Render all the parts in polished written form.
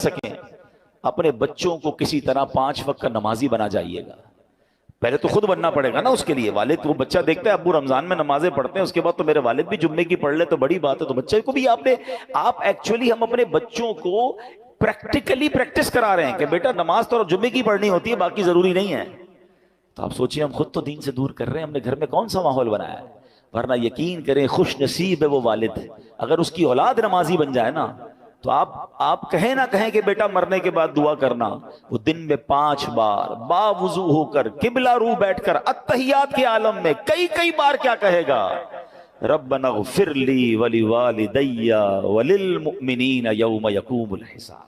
سکیں اپنے بچوں کو کسی طرح 5 وقت کا نمازی بنا جائیے گا. پہلے تو خود بننا پڑے گا نا اس کے لیے. والد وہ بچہ دیکھتا ہے ابو رمضان میں نمازیں پڑھتے ہیں, اس کے بعد تو میرے والد بھی جمعے کی پڑھ لے تو بڑی بات ہے. تو بچے کو بھی آپ ایکچولی ہم اپنے بچوں کو پریکٹیکلی پریکٹس کرا رہے ہیں کہ بیٹا نماز تو جمعے کی پڑھنی ہوتی ہے, باقی ضروری نہیں ہے. تو آپ سوچئے ہم خود تو دین سے دور کر رہے ہیں, ہم نے گھر میں کون سا ماحول بنایا ہے. ورنہ یقین کریں خوش نصیب ہے وہ والد اگر اس کی اولاد نمازی بن جائے نا. تو آپ کہیں نہ کہیں کہ بیٹا مرنے کے بعد دعا کرنا, وہ دن میں 5 بار باوضو ہو کر قبلہ رو بیٹھ کر اتحیات کے عالم میں کئی بار کیا کہے گا, ربنا اغفر لی ولوالدی وللمؤمنین یوم یقوم الحساب.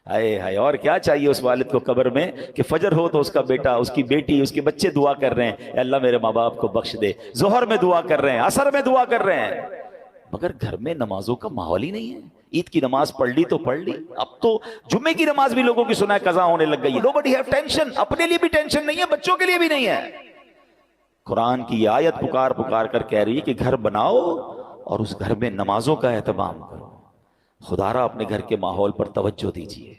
ہائے ہائے, اور کیا چاہیے اس والد کو قبر میں کہ فجر ہو تو اس کا بیٹا, اس کی بیٹی, اس کے بچے دعا کر رہے ہیں اے اللہ میرے ماں باپ کو بخش دے, ظہر میں دعا کر رہے ہیں, عصر میں دعا کر رہے ہیں. مگر گھر میں نمازوں کا ماحول ہی نہیں ہے. عید کی نماز پڑھ لی تو پڑھ لی, اب تو جمعے کی نماز بھی لوگوں کی سنا ہے قضا ہونے لگ گئی ہے. Nobody have tension, اپنے لیے بھی ٹینشن نہیں ہے, بچوں کے لیے بھی نہیں ہے. قرآن کی یہ آیت پکار کر کہہ رہی ہے کہ گھر بناؤ اور اس گھر میں نمازوں کا اہتمام کرو. خدا را اپنے گھر کے ماحول پر توجہ دیجیے.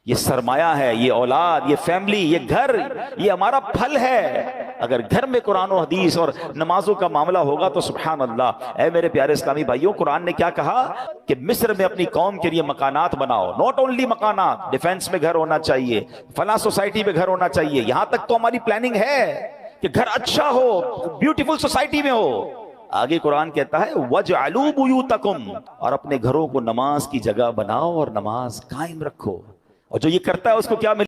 یہ سرمایہ ہے, یہ اولاد, یہ فیملی, یہ گھر, یہ ہمارا پھل ہے. اگر گھر میں قرآن و حدیث اور نمازوں کا معاملہ ہوگا تو سبحان اللہ. اے میرے پیارے اسلامی بھائیوں, قرآن نے کیا کہا کہ مصر میں اپنی قوم کے لیے مکانات بناؤ. نوٹ اونلی مکانات, ڈیفنس میں گھر ہونا چاہیے, فلاں سوسائٹی میں گھر ہونا چاہیے. یہاں تک تو ہماری پلاننگ ہے کہ گھر اچھا ہو, بیوٹیفل سوسائٹی میں ہو. آگے قرآن کہتا ہے وَجْعَلُوا بُيُوتَكُمْ, اور اپنے گھروں کو نماز کی جگہ بناؤ اور نماز قائم رکھو. اور جو یہ کرتا ہے اس کو کیا ملے؟